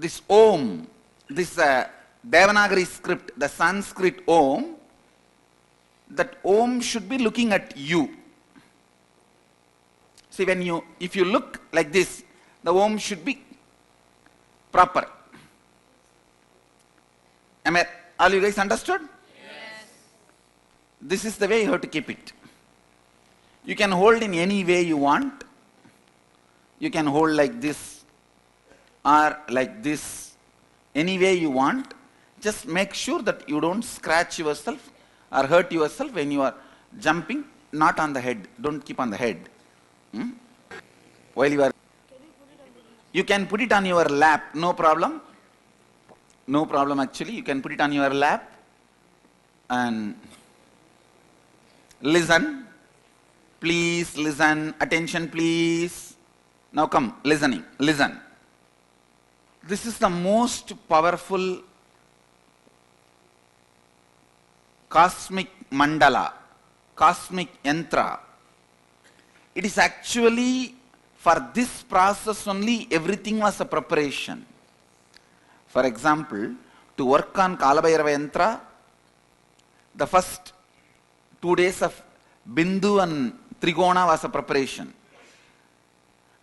this Om, this Devanagari script, the Sanskrit Om, that Om should be looking at you. See, if you look like this, the Om should be proper. All you guys understood? Yes. This is the way you have to keep it. You can hold in any way you want. You can hold like this or like this, any way you want. Just make sure that you don't scratch yourself or hurt yourself when you are jumping, not on the head. Don't keep on the head. While you can put it on your lap, no problem. No problem actually. You can put it on your lap and listen. Please listen. Attention please. Now come, listening. Listen. This is the most powerful cosmic mandala, cosmic yantra. It is actually, for this process only, everything was a preparation. For example, to work on Kalabhairava yantra, the first 2 days of Bindu and Trigona was a preparation.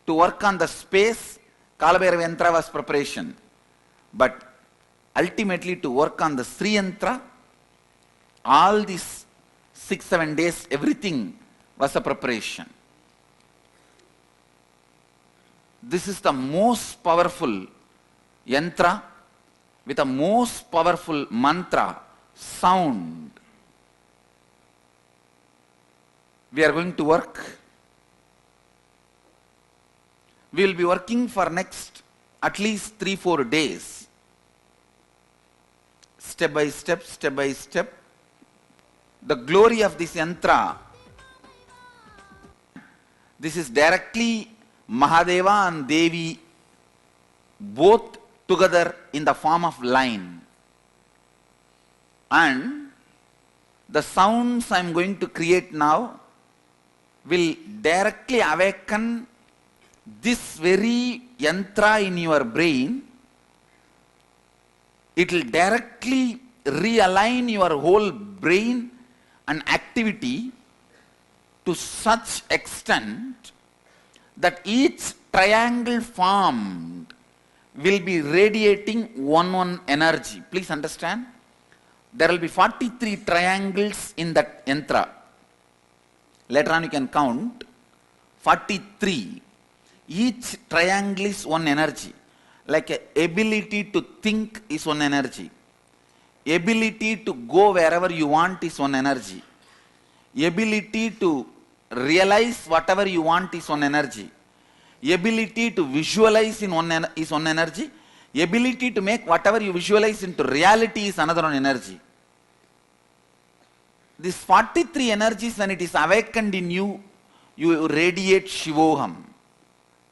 To work on the space, Kalabhairava yantra was preparation. But ultimately to work on the Sri yantra, all these 6-7 days, everything was a preparation. This is the most powerful yantra with the most powerful mantra, sound. We are going to work. We will be working for next at least 3-4 days. Step by step, step by step. The glory of this yantra, this is directly Mahadeva and Devi both together in the form of line. And the sounds I am going to create now will directly awaken this very yantra in your brain. It will directly realign your whole brain and activity to such extent that each triangle formed will be radiating one energy. Please understand. There will be 43 triangles in that yantra. Later on you can count 43. Each triangle is one energy. Like ability to think is one energy. Ability to go wherever you want is one energy. Ability to realize whatever you want is one energy. Ability to visualize is one energy. Ability to make whatever you visualize into reality is another one energy. These 43 energies, when it is awakened in you, you radiate Shivoham.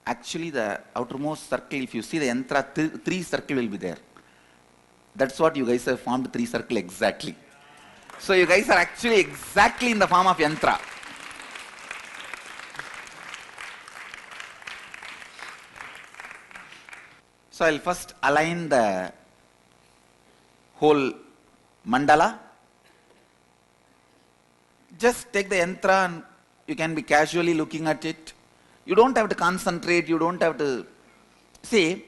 Actually the outermost circle, if you see the yantra, 3 circle will be there. That's what you guys have formed, 3 circle exactly. So you guys are actually exactly in the form of yantra. So I'll first align the whole mandala. Just take the yantra and you can be casually looking at it. You don't have to concentrate, you don't have to... See,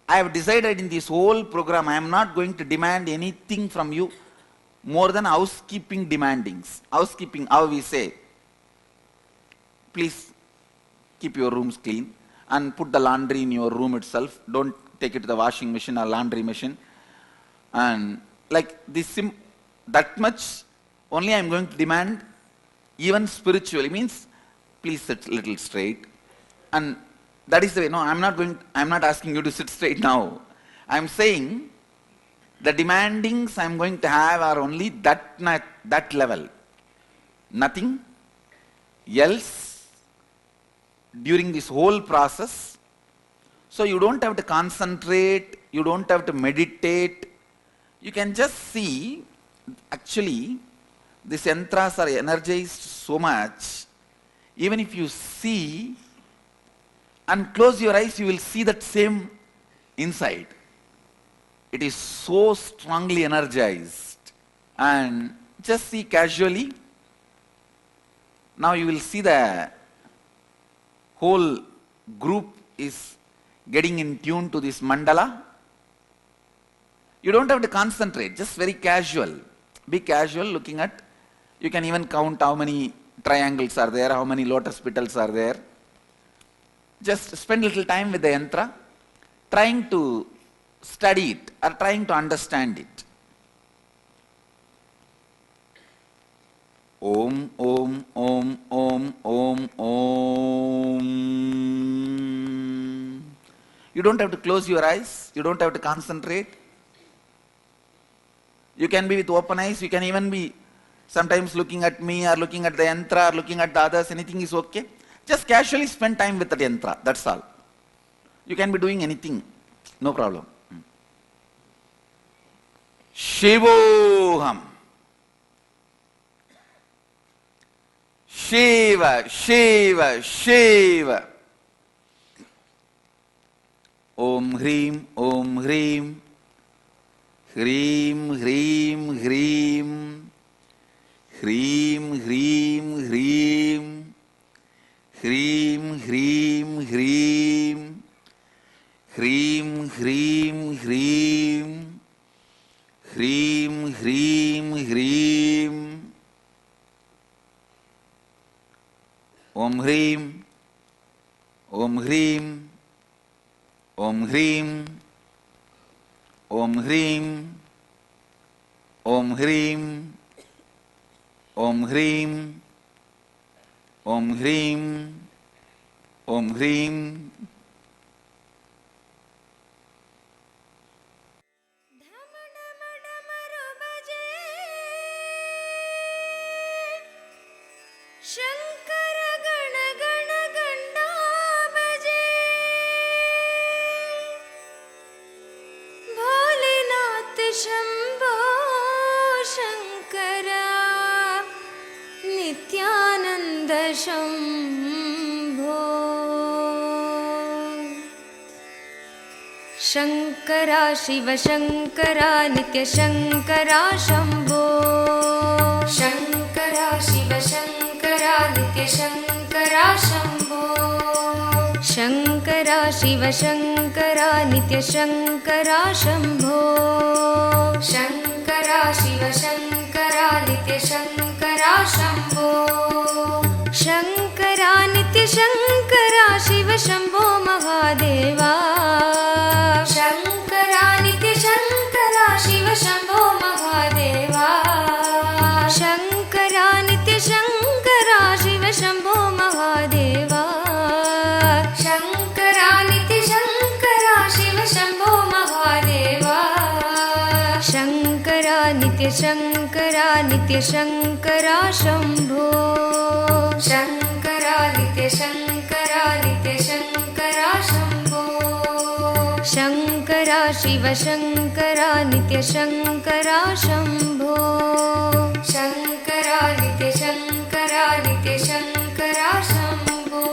I have decided in this whole program, I am not going to demand anything from you more than housekeeping demandings. Housekeeping, how we say, please keep your rooms clean and put the laundry in your room itself. Don't take it to the washing machine or laundry machine. And like this, that much only I am going to demand, even spiritually, means please sit a little straight. And that is the way. No, I am not asking you to sit straight now. I am saying the demandings I am going to have are only that level. Nothing else during this whole process. So you don't have to concentrate, you don't have to meditate. You can just see, actually, these yantras are energized so much. Even if you see and close your eyes, you will see that same inside. It is so strongly energized. And just see casually. Now you will see the whole group is getting in tune to this mandala. You don't have to concentrate, just very casual. Be casual looking at, you can even count how many triangles are there, how many lotus petals are there. Just spend little time with the yantra, trying to study it or trying to understand it. Om, Om, Om, Om, Om, Om. You don't have to close your eyes, you don't have to concentrate. You can be with open eyes, you can even be sometimes looking at me or looking at the yantra or looking at the others, anything is okay. Just casually spend time with the yantra, that's all. You can be doing anything, no problem. Shivoham. Shiva, Shiva, Shiva. Om Hrim, Om Hrim. Hrim, Hrim, Hrim. Hrim, Hrim, Hrim. Hrim, Hrim, Hrim. Hrim, Hrim, Hrim. Hrim, Hrim, Hrim. Om Hrim, Om Hrim, Om Hrim, Om Hrim, Om Hrim, Om Hrim, Om Hrim, Om Hrim. Shankar गण गण गंडा बजे भोलेनाथ शंभो शंकरा नित्यानंद शंभो शंकरा शिव शंकरा नित्य शंकरा शंभो शंकरा शिव शंकरा नित्य शंकरा शंभो शंकरा शिव शंकरा नित्य शंकरा शंभो शंकरा शिव शंकरा नित्य शंकरा शंभो शंकरा नित्य शंकरा शिव शंभो महादेवा शंकरा नित्य शंकरा शिव शंभो महादेवा शंकरा नित्य शंकरा शिव शंभो महादेवा शंकरा नित्य शंकरा शिव शंभो महादेवा शंकरा नित्य शंकरा नित्य शंकरा शंभो शंकरा नित्य शंकरा नित्य शंकरा शंभो शंकरा शिव शंकरा नित्य शंकरा शंभो शंकरा नित्य शंकरा नित्य शंकरा शंभो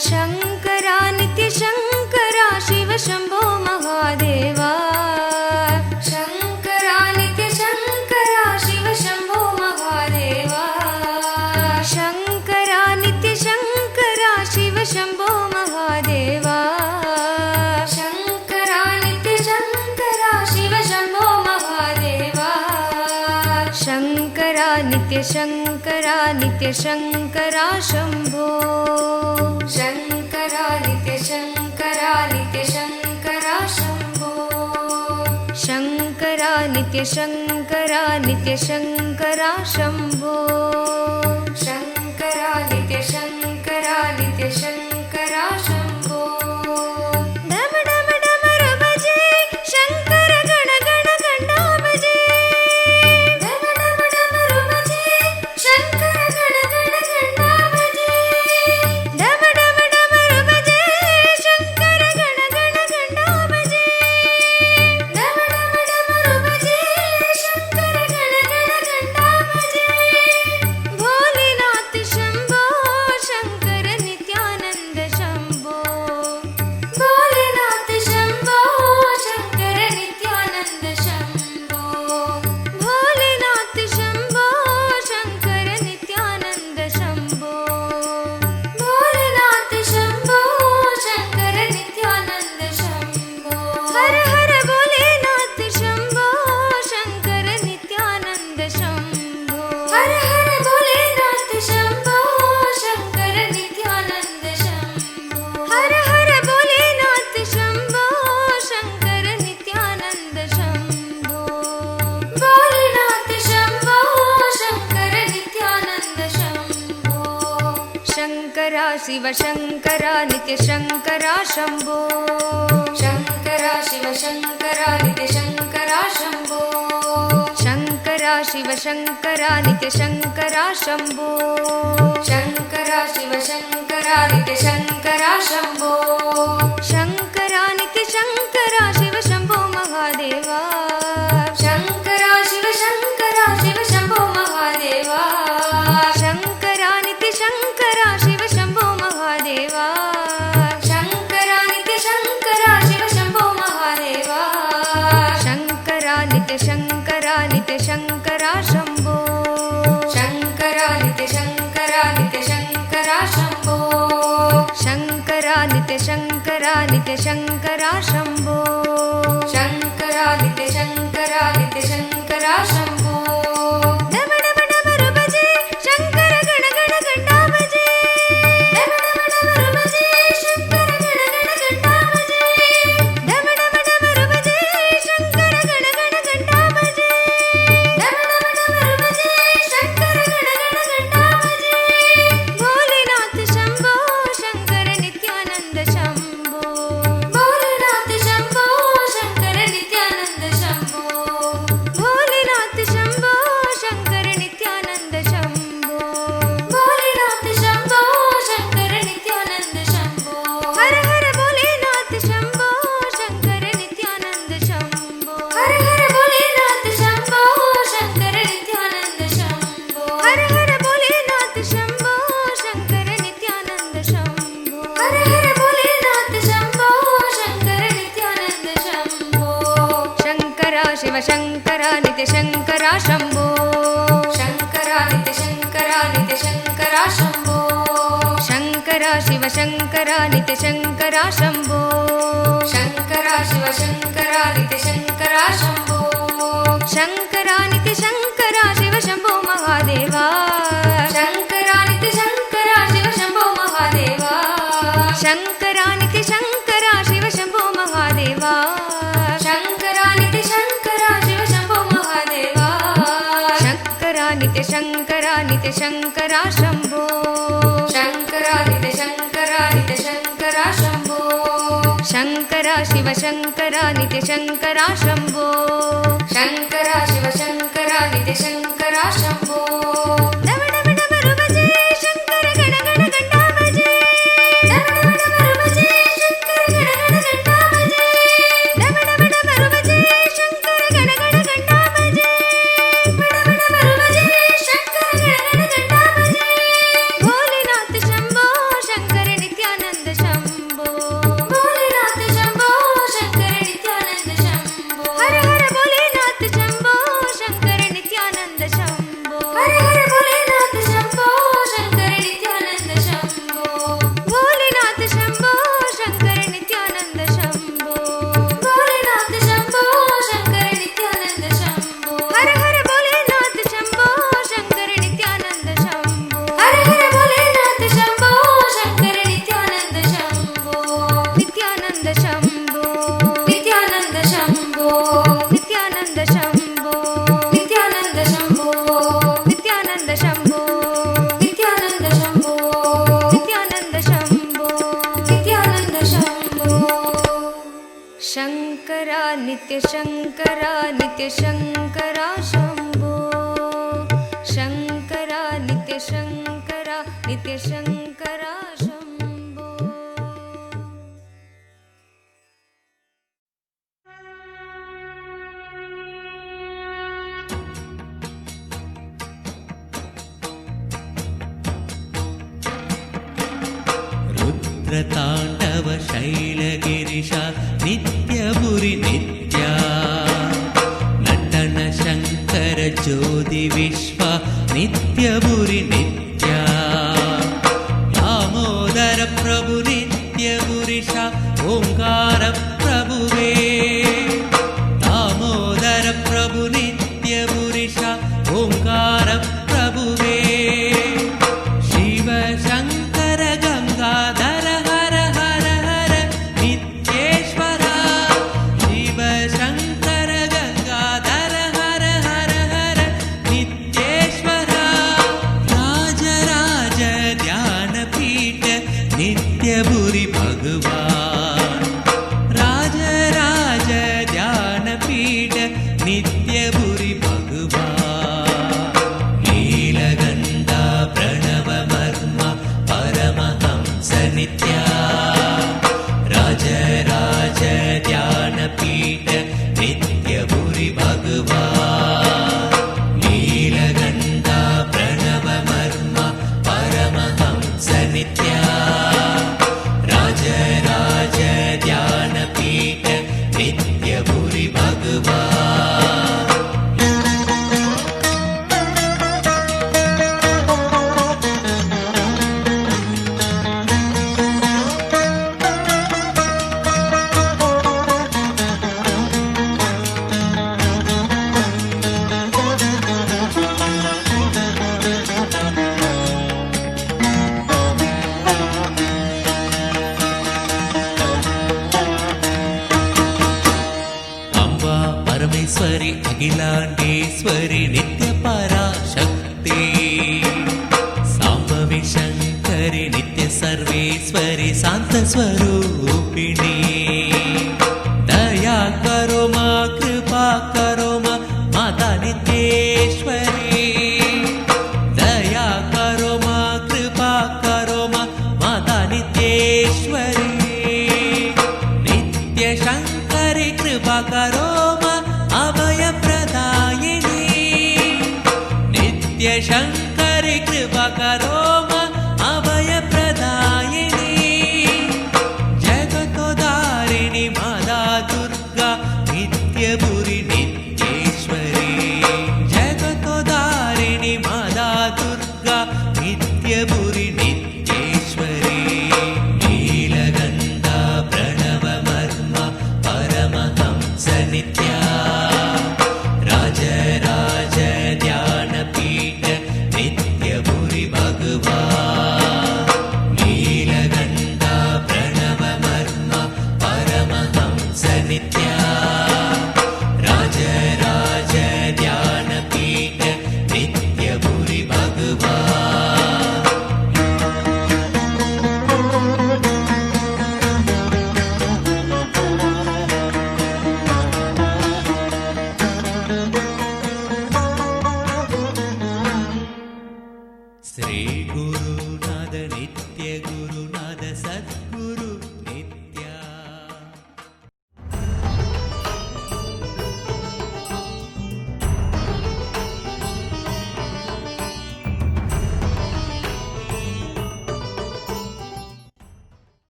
शंकरा नित्य शंकरा शिव शंभो महादेवा शंकरा नित्य शंकरा शिव शंभो महादेवा शंकरा नित्य शंकरा शिव शंभो महादेवा शंकरा नित्य शंकरा शिव शंभो महादेवा शंकरा नित्य शंकरा नित्य शंकरा शंभो शंकरा नित्य शंकरा नित्य शंकरा शंभो शंकरा नित्य शंकरा नित्य शंकरा शंभो शंकरा नित्य शंकरा नित्य शंकरा शंभो डम डम डमरू बजे शंकर गण गण घंटा बजे डम डम डमरू बजे शंकर गण गण घंटा बजे डम डम डमरू बजे शंकर गण गण घंटा बजे डम डम डमरू बजे शंकर गण गण घंटा बजे भोलेनाथ शंभो शंकर नित्यानंद शंभो ಶಿವ ಶಂಕರ ನಿತ್ಯ ಶಂಕರ ಶಂಭೋ ಶಂಕರ ಶಿವ ಶಂಕರ ನಿತ್ಯ ಶಂಕರ ಶಂಭೋ ಶಂಕರ ಶಿವ ಶಂಕರ ನಿತ್ಯ ಶಂಕರ ಶಂಭೋ ಶಂಕರ ಶಿವ ಶಂಕರ ನಿತ್ಯ ಶಂಕರ ಶಂಭೋ ಶಂಕರ ನಿತ್ಯ ಶಂಕರ ಶಿವ ಶಂಭೋ ಮಹಾದೇವ ಶಂಕರ ಶಿವ ಶಂಕರ ಶಿವ ಶಂಭೋ ಮಹಾದೇವ ಶಂಕರ ನಿತ್ಯ ಶಂಕರ ಶಿವ ಶಂಭೋ ಮಹಾದೇವ ಶಂಕರ ನಿತ್ಯ ಶಂಕರ ಶಿವ ಶಂಭೋ ಮಹಾದೇವ ಶಂಕರ ನಿತ್ಯ ಶಂಕರ ನಿತ್ಯ ಶಂಕರ ಶಂಭೋ ಶಂಕರ ನಿತ್ಯ ಶಂಕರ ನಿತ್ಯ ಶಂಕರ ಶಂಭೋ ಶಂಕರ ನಿತ್ಯ ಶಂಕರ ನಿತ್ಯ ಶಂಕರ ಶಂಭೋ ಶಂಕರ ನಿತ್ಯ ಶಂಕರ ನಿತ್ಯ ಶಂಕರ ಶಂಭೋ ಡಮ ಡಮ ಡಮರು ಭಜೆ ಶಂಕರ ಗಣ ಗಣ ಗಂಡ ಭಜೆ ಡಮ ಡಮ ಡಮರು ಭಜೆ ಶಂಕರ ಗಣ ಗಣ ಗಂಡ ಭಜೆ ಡಮ ಡಮ ಡಮರು ಭಜೆ ಶಂಕರ ಗಣ ಗಣ ಗಂಡ ಭಜೆ ಡಮ ಡಮ ಡಮರು ಭಜೆ ಶಂಕರ ಗಣ ಗಣ ಗಂಡ ಭಜೆ ಭೋಲೆನಾಥ ಶಂಭೋ ಶಂಕರ ನಿತ್ಯಾನಂದ ಶಂಭೋ ಭೋಲೆನಾಥ ಶಂಭೋ ಶಂಕರ ನಿತ್ಯಾನಂದ ಶಂಭೋ ಭೋಲೆನಾಥ ಶಂಭೋ ಶಂಕರ ನಿತ್ಯಾನಂದ ಶಂಭೋ ಭೋಲೆನಾಥ ಶಂಭೋ ಶಂಕರ ನಿತ್ಯಾನಂದ ಶಂಭೋ ಹರ ಹರ ಭೋಲೆನಾಥ ಶಂಭೋ ಶಂಕರ ನಿತ್ಯಾನಂದ ಶಂಭೋ ಹರ ಹರ ಭೋಲೆನಾಥ ಶಂಭೋ ಶಂಕರ ನಿತ್ಯಾನಂದ ಶಂಭೋ ಹರ ಹರ ಭೋಲೆನಾಥ ಶಂಭೋ ಶಂಕರ ನಿತ್ಯಾನಂದ ಶಂಭೋ ಹರ ಹರ ಭೋಲೆನಾಥ ಶಂಭೋ ಶಂಕರ ನಿತ್ಯಾನಂದ ಶಂಭೋ ಶಂಕರ ಶಿವ ಶಂಕರ ನಿತ್ಯ ಶಂಕರ ಶಂಭೋ ಶಂಕರ ನಿತ್ಯ ಶಂಕರ ನಿತ್ಯ ಶಂಕರ ಶಂಭೋ ಶಂಕರ ಶಿವ ಶಂಕರ ನಿತ್ಯ ಶಂಕರ ಶಂಭೋ ಶಂಕರ ಶಿವ ಶಂಕರ ನಿತ್ಯ ಶಂಕರ ಶಂಭೋ ಶಂಕರ ನಿತ್ಯ ಶಂಕರ ಶಿವ ಶಂಭೋ ಮಹಾದೇವ ಶಂಕರ ನಿತ್ಯ ಶಂಕರ ಶಿವ ಶಂಭೋ ಮಹಾದೇವ ಶಂಕರ ನಿತ್ಯ ಶಂಕರ ಶಿವ ಶಂಭೋ ಮಹಾದೇವ ಶಂಕರ ನಿತ್ಯ ಶಂಕರ ಶಿವ ಶಂಭೋ ಮಹಾದೇವ ಶಂಕರ ನಿತ್ಯ ಶಂಕರ ನಿತ್ಯ ಶಂಕರ ಶಂಭೋ ಶಂಕರ ನಿತ್ಯ ಶಂಕರ ನಿತ್ಯ ಶಂಕರ ಶಂಭೋ ಶಂಕರ ಶಿವ ಶಂಕರ ನಿತ್ಯ ಶಂಕರ ಶಂಭೋ ಶಂಕರ ಶಿವ ಶಂಕರ ನಿತ್ಯ ಶಂಕರ ಶಂಭೋ ಡಮ ಡಮ ಡಮರು ಭಜೆ ಶಂಕರ ಗಣ ಗಣ ಗಂಡ ಭಜೆ ಡಮ ಡಮ ಡಮರು ಭಜೆ ಶಂಕರ ಗಣ ಗಣ ಗಂಡ ಭಜೆ ಡಮ ಡಮ ಡಮರು ಭಜೆ ಶಂಕರ ಗಣ ಗಣ ಗಂಡ ಭಜೆ ಡಮ ಡಮರು ಭಜೆ ಶಂಕರ ಗಣ ಗಣ ಗಂಡ ಭಜೆ ಭೋಲೆನಾಥ ಶಂಭೋ ಶಂಕರ ನಿತ್ಯಾನಂದ ಶಂಭೋ ಭೋಲೆನಾಥ ಶಂಭೋ ಶಂಕರ ನಿತ್ಯಾನಂದ ಶಂಭೋ ಹರ ಹರ ಭೋಲೆನಾಥ ಶಂಭೋ ಶಂಕರ ನಿತ್ಯಾನಂದ ಶಂಭೋ ಹರ ಹರ ಭೋಲೆನಾಥ ಶಂಭೋ ಶಂಕರ ನಿತ್ಯಾನಂದ ಶಂಭೋ ಭೋಲೆನಾಥ ಶಂಭೋ ಶಂಕರ ನಿತ್ಯಾನಂದ ಶಂಭೋ ಭೋಲೆನಾಥ ಶಂಭೋ ಶಂಕರ ನಿತ್ಯಾನಂದ ಶಂಭೋ ಹರ ಹರ ಭೋಲೆನಾಥ ಶಂಭೋ ಶಂಕರ ನಿತ್ಯಾನಂದ ಶಂಭೋ ಹರ ಹರ ಭೋಲೆನಾಥ ಶಂಭೋ ಶಂಕರ ನಿತ್ಯಾನಂದ ಶಂಭೋ ನಿತ್ಯಾನಂದ ಶಂಭೋ ನಿತ್ಯಾನಂದ ಶಂಭೋ ನಿತ್ಯಾನಂದ ಶಂಭೋ ನಿತ್ಯಾನಂದ ಶಂಭೋ ನಿತ್ಯಾನಂದ ಶಂಭೋ ನಿತ್ಯಾನಂದ ಶಂಭೋ ನಿತ್ಯಾನಂದ ಶಂಭೋ ನಿತ್ಯಾನಂದ ಶಂಭೋ ಶಂಕರ ನಿತ್ಯ ಶಂಕರ ನಿತ್ಯ ಶಂಕರ ಶಂಭೋ ಶಂಕರ ನಿತ್ಯ ಶಂಕರ ನಿತ್ಯ ಶಂಕರ ಶಂಭೋ रुद्रताण्डव शैलगिरिश नित्यभुरि नित्या नटन शङ्कर ज्योति विश्व नित्यभुरि नित्या दामोदर प्रभु नित्यभुरिश ओङ्कार प्रभुवे दामोदर प्रभु नित्यभुरिश ओङ्कार प्रभुवे शिव शङ्कर गङ्गाधर हर हर हर नित्येश्वर शिव शङ्कर गङ्गाधर हर हर हर नित्येश्वर राज अखिलांडेश्वरी अखिलांडेश्वरी नित्य पराशक्ति सांभवी शंकरी नित्य सर्वेश्वरी शांत स्वरूपिणी दया करो मां कृपा करो मां माता नित्येश्वरी दया करो मां कृपा करो मां माता नित्येश्वरी नित्य शंकरी कृपा करो मां अभय प्रदायिनी नित्य शंकरी कृपा करो मां अभय प्रदायिनी जगतोदारिणी माता दुर्गा नित्यपुरी नित्येश्वरी जगतोदारिणी माता दुर्गा नित्यपुरी नित्येश्वरी नीलगंधा प्रणव मर्म परमहंस नित्या राजराज ध्यानपीठ नित्यपुरी भगवा नीलगंधा प्रणव मर्म परमहंस नित्या